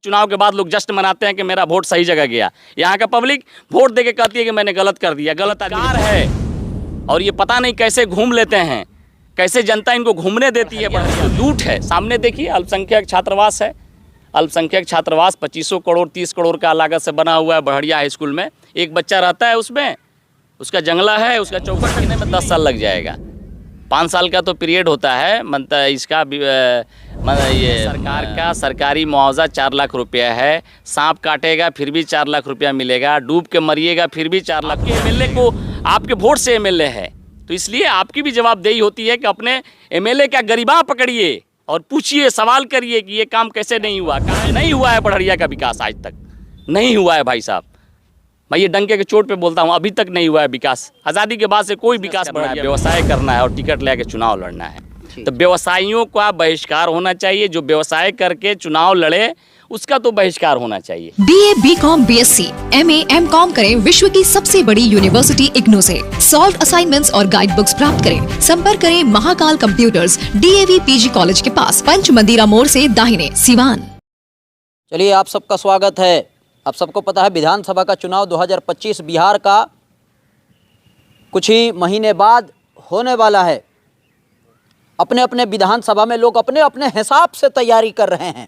चुनाव के बाद लोग जश्न मनाते हैं कि मेरा वोट सही जगह गया। यहाँ का पब्लिक वोट देके कहती है कि मैंने गलत कर दिया, गलत अधिकार है। और ये पता नहीं कैसे घूम लेते हैं, कैसे जनता इनको घूमने देती है। बढ़िया लूट है। सामने देखिए अल्पसंख्यक छात्रावास है, अल्पसंख्यक छात्रावास 2500 करोड़ 30 करोड़ का लागत से बना हुआ है बढ़िया हाई स्कूल में। एक बच्चा रहता है उसमें, उसका जंगला है, उसका चौखट लगने में 10 साल लग जाएगा। 5 साल का तो पीरियड होता है। मतलब इसका ये सरकार का सरकारी मुआवजा 4 लाख रुपया है। सांप काटेगा फिर भी 4 लाख रुपया मिलेगा, डूब के मरिएगा फिर भी 4 लाख। एमएलए को आपके वोट से एमएलए है, तो इसलिए आपकी भी जवाबदेही होती है कि अपने एमएलए का गरिमा पकड़िए और पूछिए, सवाल करिए कि ये काम कैसे नहीं हुआ। नहीं हुआ है बढ़िया का विकास, आज तक नहीं हुआ है भाई साहब। मैं ये डंके के चोट पे बोलता हूँ, अभी तक नहीं हुआ है विकास। आज़ादी के बाद से कोई विकास करना है, व्यवसाय करना है और टिकट लेके चुनाव लड़ना है। तो व्यवसायियों का बहिष्कार होना चाहिए। जो व्यवसाय करके चुनाव लड़े उसका तो बहिष्कार होना चाहिए। BA, BCom, BSc, MA, MCom करें विश्व की सबसे बड़ी यूनिवर्सिटी इग्नू से। सॉल्व असाइनमेंट्स और गाइड बुक्स प्राप्त करें। संपर्क करें Mahakal computers, DAV PG college के पास, पंच मंदिरा मोड़ से दाहिने, सिवान। चलिए, आप सबका स्वागत है। आप सबको पता है विधानसभा का चुनाव 2025 बिहार का कुछ ही महीने बाद होने वाला है। अपने अपने विधानसभा में लोग अपने अपने हिसाब से तैयारी कर रहे हैं।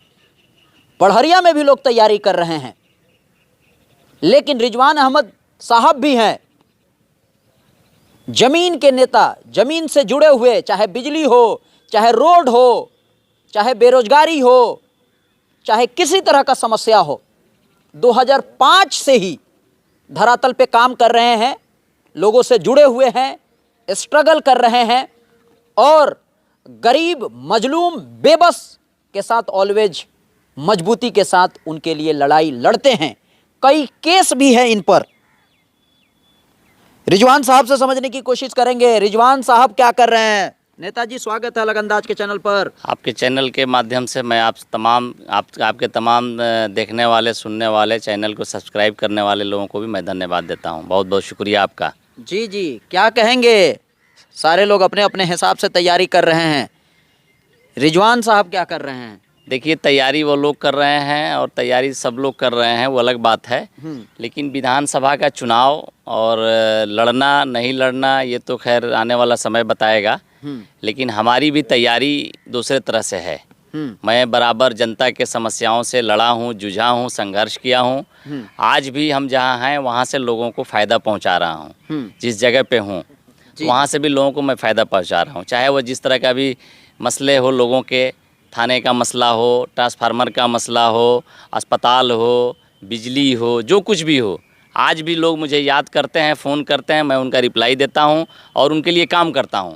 पढ़रिया में भी लोग तैयारी कर रहे हैं, लेकिन रिजवान अहमद साहब भी हैं जमीन के नेता, जमीन से जुड़े हुए। चाहे बिजली हो, चाहे रोड हो, चाहे बेरोजगारी हो, चाहे किसी तरह का समस्या हो, 2005 से ही धरातल पे काम कर रहे हैं, लोगों से जुड़े हुए हैं, स्ट्रगल कर रहे हैं और गरीब, मजलूम, बेबस के साथ ऑलवेज मजबूती के साथ उनके लिए लड़ाई लड़ते हैं। कई केस भी है इन पर। रिजवान साहब से समझने की कोशिश करेंगे। रिजवान साहब क्या कर रहे हैं? नेताजी, स्वागत है अलग अंदाज के चैनल पर। आपके चैनल के माध्यम से मैं आपके तमाम देखने वाले, सुनने वाले, चैनल को सब्सक्राइब करने वाले लोगों को भी मैं धन्यवाद देता हूं। बहुत बहुत शुक्रिया आपका। जी जी, क्या कहेंगे? सारे लोग अपने अपने हिसाब से तैयारी कर रहे हैं। रिजवान साहब क्या कर रहे हैं? देखिए, तैयारी वो लोग कर रहे हैं और तैयारी सब लोग कर रहे हैं, वो अलग बात है। लेकिन विधानसभा का चुनाव और लड़ना नहीं लड़ना ये तो खैर आने वाला समय बताएगा। लेकिन हमारी भी तैयारी दूसरे तरह से है। मैं बराबर जनता के समस्याओं से लड़ा हूँ, जूझा हूँ, संघर्ष किया हूँ। आज भी हम जहाँ हैं वहाँ से लोगों को फ़ायदा पहुँचा रहा हूँ। जिस जगह पे हूँ वहाँ से भी लोगों को मैं फ़ायदा पहुँचा रहा हूँ। चाहे वो जिस तरह का भी मसले हो, लोगों के थाने का मसला हो, ट्रांसफार्मर का मसला हो, अस्पताल हो, बिजली हो, जो कुछ भी हो, आज भी लोग मुझे याद करते हैं, फ़ोन करते हैं, मैं उनका रिप्लाई देता हूं और उनके लिए काम करता हूं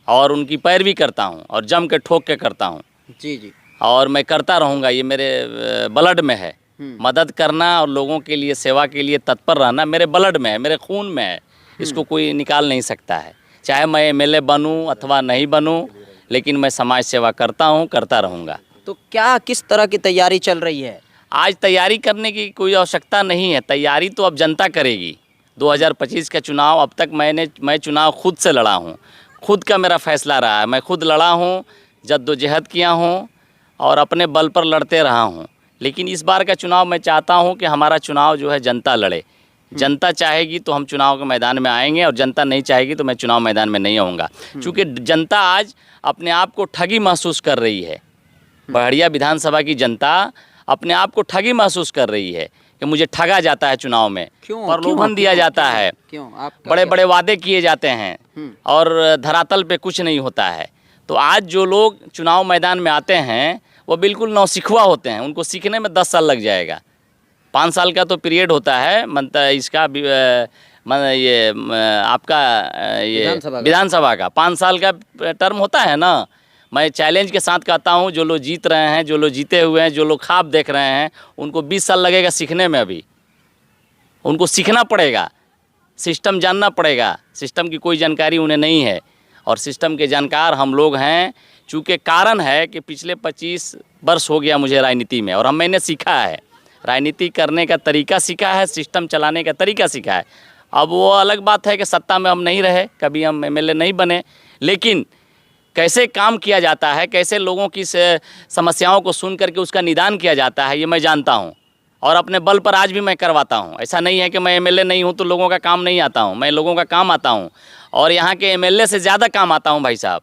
और उनकी पैरवी करता हूं और जम के ठोक के करता हूं। जी जी। और मैं करता रहूँगा, ये मेरे ब्लड में है। मदद करना और लोगों के लिए, सेवा के लिए तत्पर रहना मेरे ब्लड में है, मेरे खून में है। इसको कोई निकाल नहीं सकता है। चाहे मैं एमएलए बनूँ अथवा नहीं बनूँ, लेकिन मैं समाज सेवा करता हूँ, करता रहूँगा। तो क्या, किस तरह की तैयारी चल रही है? आज तैयारी करने की कोई आवश्यकता नहीं है। तैयारी तो अब जनता करेगी। 2025 का चुनाव, अब तक मैं चुनाव खुद से लड़ा हूँ, खुद का मेरा फैसला रहा है। मैं खुद लड़ा हूँ, जद्दोजहद किया हूँ और अपने बल पर लड़ते रहा हूँ। लेकिन इस बार का चुनाव मैं चाहता हूँ कि हमारा चुनाव जो है जनता लड़े। जनता चाहेगी तो हम चुनाव के मैदान में आएंगे और जनता नहीं चाहेगी तो मैं चुनाव मैदान में नहीं आऊँगा। क्योंकि जनता आज अपने आप को ठगी महसूस कर रही है। बढ़िया विधानसभा की जनता अपने आप को ठगी महसूस कर रही है कि मुझे ठगा जाता है चुनाव में, प्रलोभन दिया जाता है, बड़े बड़े वादे किए जाते हैं और धरातल पे कुछ नहीं होता है। तो आज जो लोग चुनाव मैदान में आते हैं वो बिल्कुल नौसिखुआ होते हैं। उनको सीखने में 10 साल लग जाएगा। 5 साल का तो पीरियड होता है। इसका ये आपका ये विधानसभा का 5 साल का टर्म होता है ना। मैं चैलेंज के साथ कहता हूँ, जो लोग जीत रहे हैं, जो लोग जीते हुए हैं, जो लोग ख्वाब देख रहे हैं, उनको 20 साल लगेगा सीखने में। अभी उनको सीखना पड़ेगा, सिस्टम जानना पड़ेगा। सिस्टम की कोई जानकारी उन्हें नहीं है और सिस्टम के जानकार हम लोग हैं। चूँकि कारण है कि पिछले 25 वर्ष हो गया मुझे राजनीति में और मैंने सीखा है, राजनीति करने का तरीका सीखा है, सिस्टम चलाने का तरीका सीखा है। अब वो अलग बात है कि सत्ता में हम नहीं रहे, कभी हम एमएलए नहीं बने, लेकिन कैसे काम किया जाता है, कैसे लोगों की समस्याओं को सुन करके उसका निदान किया जाता है, ये मैं जानता हूँ और अपने बल पर आज भी मैं करवाता हूँ। ऐसा नहीं है कि मैं एमएलए नहीं हूँ तो लोगों का काम नहीं आता हूँ, मैं लोगों का काम आता हूँ और यहाँ के एमएलए से ज़्यादा काम आता हूँ भाई साहब।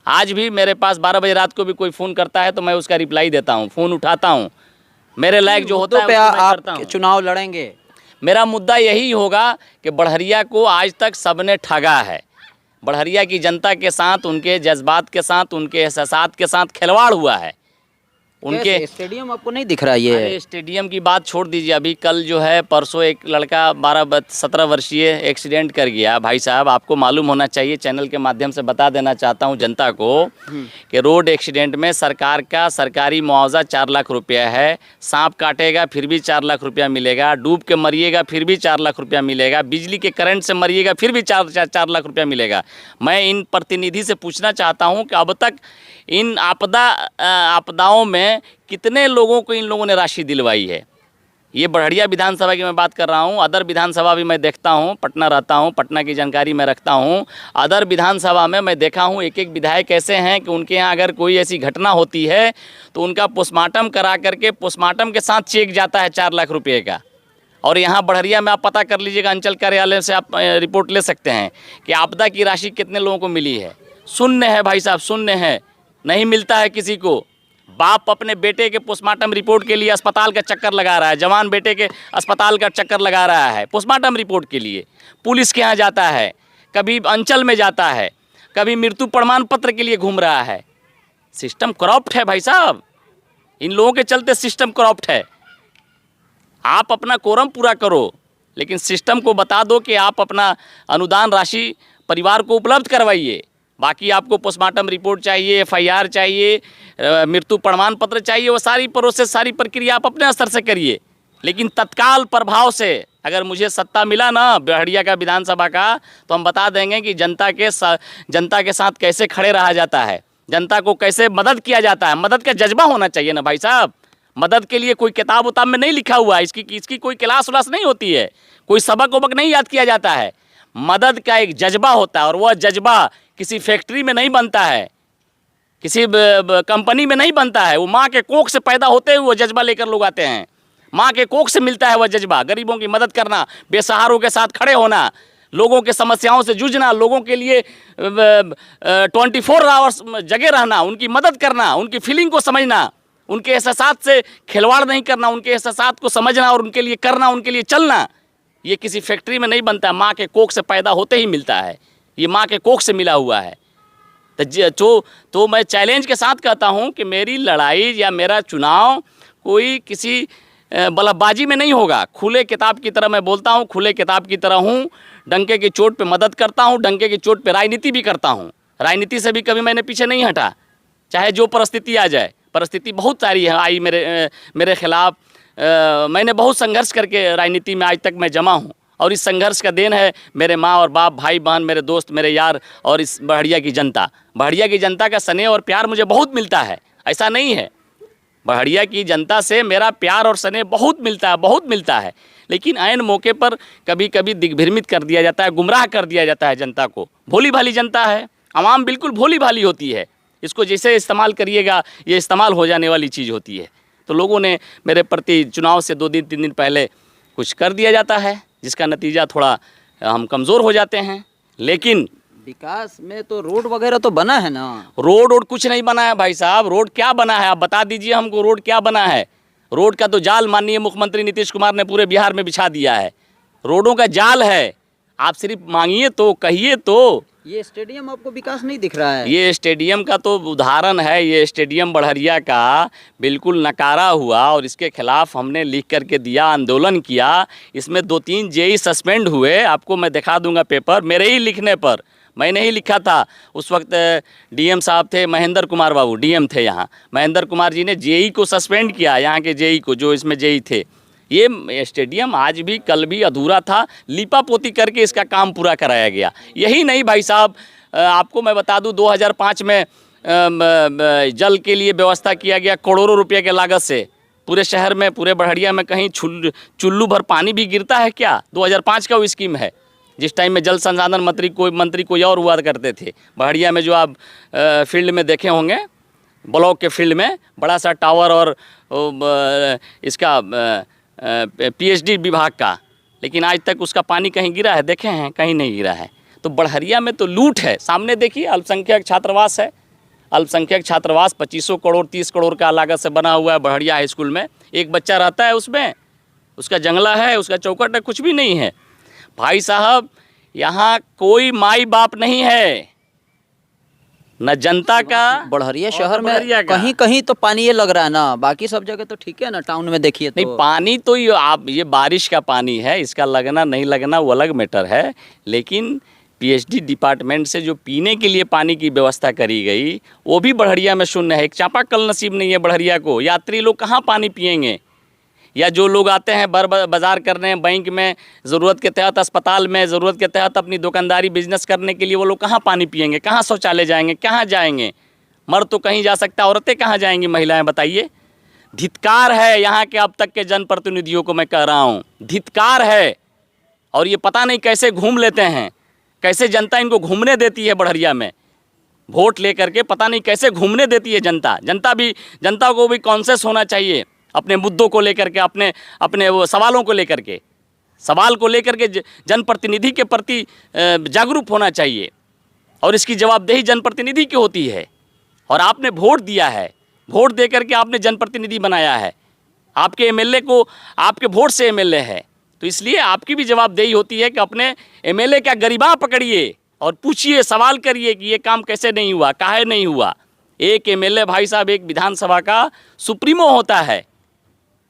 आज भी मेरे पास 12 बजे रात को भी कोई फ़ोन करता है तो मैं उसका रिप्लाई देता हूँ, फ़ोन उठाता हूँ, मेरे लायक जो होता है पे उसको मैं करता आप हूँ। चुनाव लड़ेंगे? मेरा मुद्दा यही होगा कि बढ़हरिया को आज तक सबने ठगा है। बढ़हरिया की जनता के साथ, उनके जज्बात के साथ, उनके एहसासात के साथ खिलवाड़ हुआ है। उनके स्टेडियम आपको नहीं दिख रहा ये? अरे स्टेडियम की बात छोड़ दीजिए, अभी कल जो है परसों एक लड़का 17 वर्षीय एक्सीडेंट कर गया। भाई साहब आपको मालूम होना चाहिए, चैनल के माध्यम से बता देना चाहता हूं जनता को कि रोड एक्सीडेंट में सरकार का सरकारी मुआवजा 4 लाख रुपया है। सांप काटेगा फिर भी 4 लाख रुपया मिलेगा, डूब के मरिएगा फिर भी 4 लाख रुपया मिलेगा, बिजली के करंट से मरिएगा फिर भी 4 लाख रुपया मिलेगा। मैं इन प्रतिनिधि से पूछना चाहता हूँ कि अब तक इन आपदाओं में कितने लोगों को इन लोगों ने राशि दिलवाई है। ये बढ़िया विधानसभा की मैं बात कर रहा हूँ, अदर विधानसभा भी मैं देखता हूँ, पटना रहता हूँ, पटना की जानकारी मैं रखता हूँ। अदर विधानसभा में मैं देखा हूँ एक एक विधायक ऐसे हैं कि उनके यहाँ अगर कोई ऐसी घटना होती है तो उनका पोस्टमार्टम करा करके पोस्टमार्टम के साथ चेक जाता है 4 लाख रुपये का। और यहाँ बढ़िया में आप पता कर लीजिएगा, अंचल कार्यालय से आप रिपोर्ट ले सकते हैं कि आपदा की राशि कितने लोगों को मिली है। शून्य है भाई साहब, शून्य है, नहीं मिलता है किसी को। बाप अपने बेटे के पोस्टमार्टम रिपोर्ट के लिए अस्पताल का चक्कर लगा रहा है, जवान बेटे के अस्पताल का चक्कर लगा रहा है पोस्टमार्टम रिपोर्ट के लिए। पुलिस के यहाँ जाता है, कभी अंचल में जाता है, कभी मृत्यु प्रमाण पत्र के लिए घूम रहा है। सिस्टम करप्ट है भाई साहब, इन लोगों के चलते सिस्टम करप्ट है। आप अपना कोरम पूरा करो, लेकिन सिस्टम को बता दो कि आप अपना अनुदान राशि परिवार को उपलब्ध करवाइए। बाकी आपको पोस्टमार्टम रिपोर्ट चाहिए, FIR चाहिए, मृत्यु प्रमाण पत्र चाहिए, वो सारी प्रोसेस, सारी प्रक्रिया आप अपने स्तर से करिए। लेकिन तत्काल प्रभाव से अगर मुझे सत्ता मिला ना बढ़िया का विधानसभा का, तो हम बता देंगे कि जनता के साथ कैसे खड़े रहा जाता है, जनता को कैसे मदद किया जाता है। मदद का जज्बा होना चाहिए ना भाई साहब। मदद के लिए कोई किताब उताब में नहीं लिखा हुआ है, इसकी कोई क्लास व्लास नहीं होती है, कोई सबक वबक नहीं याद किया जाता है। मदद का एक जज्बा होता है और वह जज्बा किसी फैक्ट्री में नहीं बनता है, किसी कंपनी में नहीं बनता है। वो माँ के कोख से पैदा होते हुए वो जज्बा लेकर लोग आते हैं। माँ के कोख से मिलता है वह जज्बा, गरीबों की मदद करना, बेसहारों के साथ खड़े होना, लोगों के समस्याओं से जूझना, लोगों के लिए 24 आवर्स जगे रहना, उनकी मदद करना, उनकी फीलिंग को समझना, उनके एहसासात से खिलवाड़ नहीं करना, उनके एहसासात को समझना और उनके लिए करना, उनके लिए चलना। ये किसी फैक्ट्री में नहीं बनता, माँ के कोख से पैदा होते ही मिलता है, ये माँ के कोख से मिला हुआ है। तो मैं चैलेंज के साथ कहता हूँ कि मेरी लड़ाई या मेरा चुनाव कोई किसी बल्लभबाजी में नहीं होगा। खुले किताब की तरह मैं बोलता हूँ, खुले किताब की तरह हूँ, डंके की चोट पे मदद करता हूँ, डंके की चोट पे राजनीति भी करता हूँ। राजनीति से भी कभी मैंने पीछे नहीं हटा, चाहे जो परिस्थिति आ जाए। परिस्थिति बहुत सारी है आई मेरे खिलाफ, मैंने बहुत संघर्ष करके राजनीति में आज तक मैं जमा हूँ और इस संघर्ष का देन है मेरे माँ और बाप, भाई बहन, मेरे दोस्त, मेरे यार और इस बढ़िया की जनता। बढ़िया की जनता का स्नेह और प्यार मुझे बहुत मिलता है, ऐसा नहीं है। बढ़िया की जनता से मेरा प्यार और स्नेह बहुत मिलता है, बहुत मिलता है। लेकिन ऐन मौके पर कभी कभी दिग्भ्रमित कर दिया जाता है, गुमराह कर दिया जाता है जनता को। भोली भाली जनता है, आवाम बिल्कुल भोली भाली होती है, इसको जैसे इस्तेमाल करिएगा ये इस्तेमाल हो जाने वाली चीज़ होती है। तो लोगों ने मेरे प्रति चुनाव से 2 दिन 3 दिन पहले कुछ कर दिया जाता है, जिसका नतीजा थोड़ा हम कमज़ोर हो जाते हैं। लेकिन विकास में तो रोड वगैरह तो बना है ना? रोड कुछ नहीं बना है भाई साहब। रोड क्या बना है आप बता दीजिए हमको, रोड क्या बना है? रोड का तो जाल माननीय मुख्यमंत्री नीतीश कुमार ने पूरे बिहार में बिछा दिया है। रोडों का जाल है, आप सिर्फ मांगिए तो, कहिए तो। ये स्टेडियम आपको विकास नहीं दिख रहा है? ये स्टेडियम का तो उदाहरण है, ये स्टेडियम बढ़हरिया का बिल्कुल नकारा हुआ और इसके खिलाफ हमने लिख करके दिया, आंदोलन किया। इसमें 2-3 जेई सस्पेंड हुए, आपको मैं दिखा दूंगा पेपर, मेरे ही लिखने पर। मैंने ही लिखा था, उस वक्त डीएम साहब थे, महेंद्र कुमार बाबू डीएम थे यहाँ। महेंद्र कुमार जी ने जेई को सस्पेंड किया, यहाँ के जेई को, जो इसमें जेई थे। ये स्टेडियम आज भी कल भी अधूरा था, लीपा पोती करके इसका काम पूरा कराया गया। यही नहीं भाई साहब, आपको मैं बता दूं 2005 में जल के लिए व्यवस्था किया गया करोड़ों रुपये के लागत से। पूरे शहर में, पूरे बढ़हरिया में कहीं चुल्लू भर पानी भी गिरता है क्या? 2005 का वो स्कीम है। जिस टाइम में जल संसाधन मंत्री कोई और हुआ करते थे। बढ़िया में जो आप फील्ड में देखे होंगे, ब्लॉक के फील्ड में बड़ा सा टावर और इसका PhD विभाग का, लेकिन आज तक उसका पानी कहीं गिरा है? देखे हैं? कहीं नहीं गिरा है। तो बढ़िया में तो लूट है। सामने देखिए अल्पसंख्यक छात्रावास है, अल्पसंख्यक छात्रावास 2500 करोड़ 30 करोड़ का लागत से बना हुआ है बढ़िया हाई स्कूल में। एक बच्चा रहता है उसमें, उसका जंगला है, उसका चौखट है, कुछ भी नहीं है। भाई साहब, यहाँ कोई माई बाप नहीं है, न जनता का। बढ़िया शहर में बढ़िया का। कहीं कहीं तो पानी ये लग रहा है ना, बाकी सब जगह तो ठीक है ना। टाउन में देखिए तो नहीं, पानी तो ये बारिश का पानी है, इसका लगना नहीं लगना वो अलग मैटर है। लेकिन PhD डिपार्टमेंट से जो पीने के लिए पानी की व्यवस्था करी गई वो भी बढ़िया में शून्य है। एक चापाकल नसीब नहीं है बढ़िया को। यात्री लोग कहाँ पानी पिएंगे? या जो लोग आते हैं बाजार करने, बैंक में ज़रूरत के तहत, अस्पताल में ज़रूरत के तहत अपनी दुकानदारी बिजनेस करने के लिए, वो लोग कहाँ पानी पिएंगे? कहाँ शौचालय जाएंगे? कहाँ जाएंगे? मर्द तो कहीं जा सकता है, औरतें कहाँ जाएंगी? महिलाएं बताइए। धिक्कार है यहाँ के अब तक के जनप्रतिनिधियों को, मैं कह रहा हूँ धिक्कार है। और ये पता नहीं कैसे घूम लेते हैं, कैसे जनता इनको घूमने देती है बढ़िया में। वोट लेकर के पता नहीं कैसे घूमने देती है जनता। जनता को भी कॉन्शियस होना चाहिए अपने मुद्दों को लेकर के, अपने वो सवालों को लेकर के, सवाल को लेकर के जनप्रतिनिधि के प्रति जागरूक होना चाहिए। और इसकी जवाबदेही जनप्रतिनिधि की होती है। और आपने वोट दिया है, वोट दे करके आपने जनप्रतिनिधि बनाया है। आपके MLA को आपके वोट से MLA है, तो इसलिए आपकी भी जवाबदेही होती है कि अपने MLA का गरिमा पकड़िए और पूछिए, सवाल करिए कि ये काम कैसे नहीं हुआ, काहे नहीं हुआ। एक MLA भाई साहब एक विधानसभा का सुप्रीमो होता है।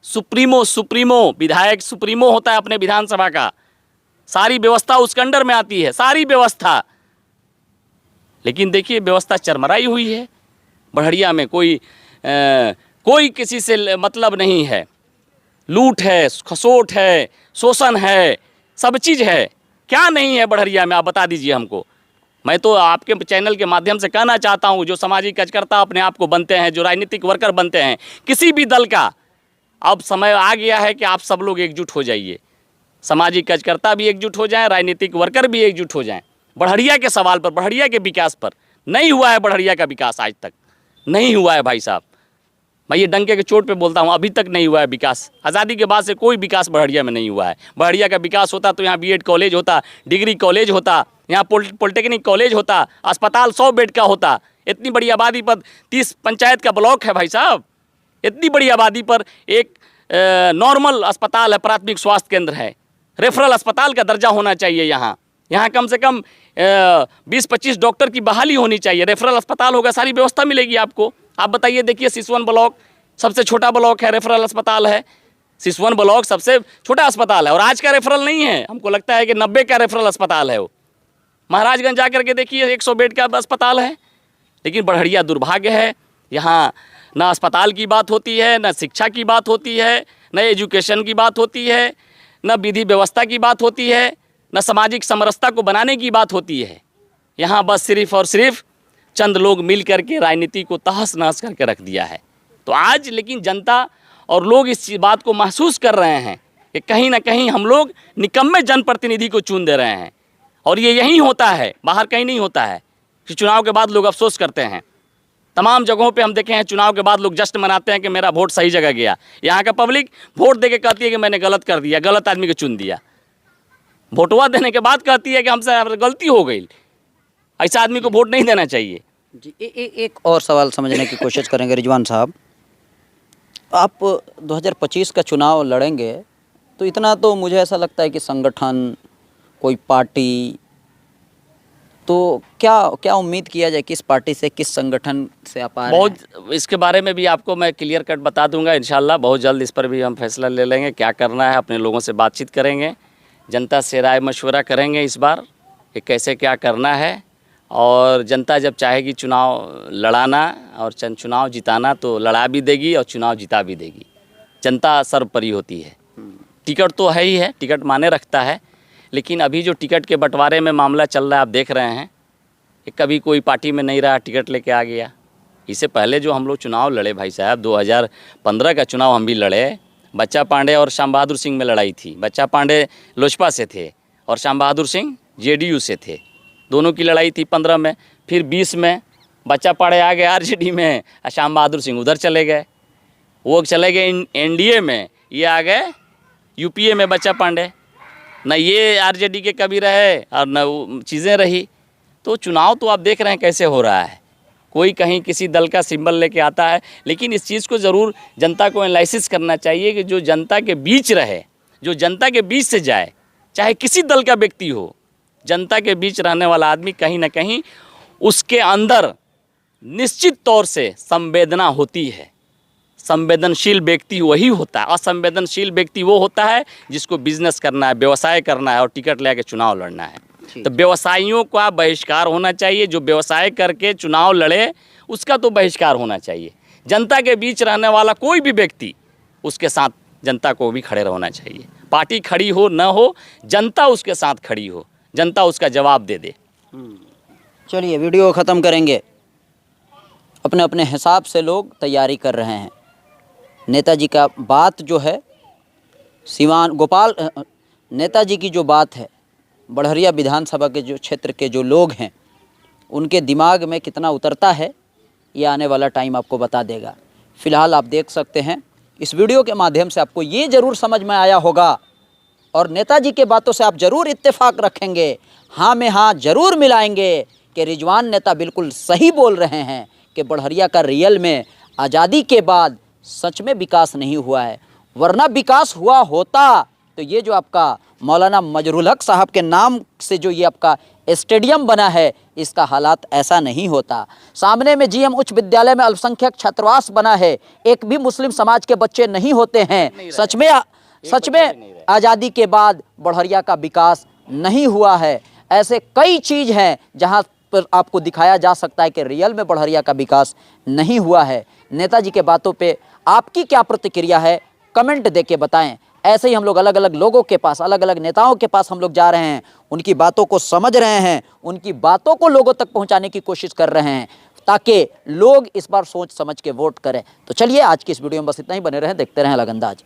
सुप्रीमो विधायक सुप्रीमो होता है अपने विधानसभा का। सारी व्यवस्था उसके अंडर में आती है, सारी व्यवस्था। लेकिन देखिए व्यवस्था चरमराई हुई है बढ़िया में। कोई किसी से मतलब नहीं है। लूट है, खसोट है, शोषण है, सब चीज़ है। क्या नहीं है बढ़िया में, आप बता दीजिए हमको। मैं तो आपके चैनल के माध्यम से कहना चाहता हूँ, जो सामाजिक कार्यकर्ता अपने आप को बनते हैं, जो राजनीतिक वर्कर बनते हैं किसी भी दल का, अब समय आ गया है कि आप सब लोग एकजुट हो जाइए। सामाजिक कार्यकर्ता भी एकजुट हो जाएं, राजनीतिक वर्कर भी एकजुट हो जाएं। बढ़िया के सवाल पर, बढ़िया के विकास पर। नहीं हुआ है बढ़िया का विकास, आज तक नहीं हुआ है भाई साहब। मैं ये डंके के चोट पे बोलता हूँ, अभी तक नहीं हुआ है विकास। आज़ादी के बाद से कोई विकास बढ़िया में नहीं हुआ है। बढ़िया का विकास होता तो यहाँ B.Ed कॉलेज होता, डिग्री कॉलेज होता, यहाँ पॉलिटेक्निक कॉलेज होता, अस्पताल 100 बेड का होता। इतनी बड़ी आबादी पर 30 पंचायत का ब्लॉक है भाई साहब। इतनी बड़ी आबादी पर एक नॉर्मल अस्पताल है, प्राथमिक स्वास्थ्य केंद्र है। रेफरल अस्पताल का दर्जा होना चाहिए यहाँ कम से कम 20-25 डॉक्टर की बहाली होनी चाहिए। रेफरल अस्पताल होगा, सारी व्यवस्था मिलेगी आपको। आप बताइए, देखिए सिसवन ब्लॉक सबसे छोटा ब्लॉक है, रेफरल अस्पताल है। सिसवन ब्लॉक सबसे छोटा अस्पताल है और आज का रेफरल नहीं है। हमको लगता है कि 90 का रेफरल अस्पताल है वो। महाराजगंज जा करके देखिए 100 बेड का अस्पताल है। लेकिन बढ़िया दुर्भाग्य है, यहाँ ना अस्पताल की बात होती है, ना शिक्षा की बात होती है, न एजुकेशन की बात होती है, न विधि व्यवस्था की बात होती है, न सामाजिक समरसता को बनाने की बात होती है। यहाँ बस सिर्फ और सिर्फ चंद लोग मिल करके राजनीति को तहस नहस करके रख दिया है। तो आज लेकिन जनता और लोग इस बात को महसूस कर रहे हैं कि कहीं ना कहीं हम लोग निकम्मे जनप्रतिनिधि को चुन दे रहे हैं। और ये यहीं होता है, बाहर कहीं नहीं होता है कि चुनाव के बाद लोग अफसोस करते हैं। तमाम जगहों पे हम देखे हैं चुनाव के बाद लोग जश्न मनाते हैं कि मेरा वोट सही जगह गया। यहाँ का पब्लिक वोट दे के कहती है कि मैंने गलत कर दिया, गलत आदमी को चुन दिया। वोटवा देने के बाद कहती है कि हमसे गलती हो गई। ऐसा आदमी को वोट नहीं देना चाहिए। जी एक और सवाल समझने की कोशिश करेंगे रिजवान साहब। आप 2025 का चुनाव लड़ेंगे तो इतना तो मुझे ऐसा लगता है कि संगठन, कोई पार्टी, तो क्या उम्मीद किया जाए, किस पार्टी से, किस संगठन से आप आ रहे हैं? बहुत इसके बारे में भी आपको मैं क्लियर कट बता दूंगा इंशाल्लाह। बहुत जल्द इस पर भी हम फैसला ले लेंगे, क्या करना है। अपने लोगों से बातचीत करेंगे, जनता से राय मशवरा करेंगे इस बार कि कैसे क्या करना है। और जनता जब चाहेगी चुनाव लड़ाना और चुनाव जिताना तो लड़ा भी देगी और चुनाव जिता भी देगी। जनता सर्वोपरि होती है। टिकट तो है ही है, टिकट माने रखता है। लेकिन अभी जो टिकट के बंटवारे में मामला चल रहा है, आप देख रहे हैं कि कभी कोई पार्टी में नहीं रहा, टिकट लेके आ गया। इससे पहले जो हम लोग चुनाव लड़े भाई साहब, 2015 का चुनाव हम भी लड़े। बच्चा पांडे और श्याम बहादुर सिंह में लड़ाई थी। बच्चा पांडे लोजपा से थे और श्याम बहादुर सिंह जेडीयू से थे। दोनों की लड़ाई थी 15 में। फिर 20 में बच्चा पाड़े आ गए आरजेडी में और श्याम बहादुर सिंह उधर चले गए। वो चले गए एनडीए में, ये आ गए यूपीए में बच्चा पांडे। न ये आरजेडी के कभी रहे और न वो चीज़ें रही। तो चुनाव तो आप देख रहे हैं कैसे हो रहा है। कोई कहीं किसी दल का सिंबल लेके आता है, लेकिन इस चीज़ को ज़रूर जनता को एनालिसिस करना चाहिए कि जो जनता के बीच रहे, जो जनता के बीच से जाए, चाहे किसी दल का व्यक्ति हो, जनता के बीच रहने वाला आदमी कहीं ना कहीं उसके अंदर निश्चित तौर से संवेदना होती है। संवेदनशील व्यक्ति वही होता है। असंवेदनशील व्यक्ति वो होता है जिसको बिजनेस करना है, व्यवसाय करना है और टिकट लेके चुनाव लड़ना है। तो व्यवसायियों का बहिष्कार होना चाहिए। जो व्यवसाय करके चुनाव लड़े उसका तो बहिष्कार होना चाहिए। जनता के बीच रहने वाला कोई भी व्यक्ति, उसके साथ जनता को भी खड़े रहना चाहिए। पार्टी खड़ी हो न हो, जनता उसके साथ खड़ी हो, जनता उसका जवाब दे दे। चलिए वीडियो ख़त्म करेंगे। अपने अपने हिसाब से लोग तैयारी कर रहे हैं। नेताजी का बात जो है, सिवान गोपाल नेताजी की जो बात है, बढ़हरिया विधानसभा के जो क्षेत्र के जो लोग हैं उनके दिमाग में कितना उतरता है, ये आने वाला टाइम आपको बता देगा। फ़िलहाल आप देख सकते हैं इस वीडियो के माध्यम से आपको ये ज़रूर समझ में आया होगा और नेताजी के बातों से आप ज़रूर इत्तेफाक रखेंगे, हाँ में हाँ ज़रूर मिलाएंगे कि रिजवान नेता बिल्कुल सही बोल रहे हैं कि बढ़हरिया का रियल में आज़ादी के बाद सच में विकास नहीं हुआ है। वरना विकास हुआ होता तो ये जो आपका मौलाना मजरुल हक साहब के नाम से जो ये आपका स्टेडियम बना है, इसका हालात ऐसा नहीं होता। सामने में जीएम उच्च विद्यालय में अल्पसंख्यक छात्रावास बना है, एक भी मुस्लिम समाज के बच्चे नहीं होते हैं। सच में आज़ादी के बाद बढ़हरिया का विकास नहीं हुआ है। ऐसे कई चीज़ हैं जहां पर आपको दिखाया जा सकता है कि रियल में बढ़हरिया का विकास नहीं हुआ है। नेताजी के बातों पे आपकी क्या प्रतिक्रिया है, कमेंट दे के बताएं। ऐसे ही हम लोग अलग अलग लोगों के पास, अलग अलग नेताओं के पास हम लोग जा रहे हैं, उनकी बातों को समझ रहे हैं, उनकी बातों को लोगों तक पहुंचाने की कोशिश कर रहे हैं ताकि लोग इस बार सोच समझ के वोट करें। तो चलिए आज की इस वीडियो में बस इतना ही। बने रहें, देखते रहें अलग अंदाज।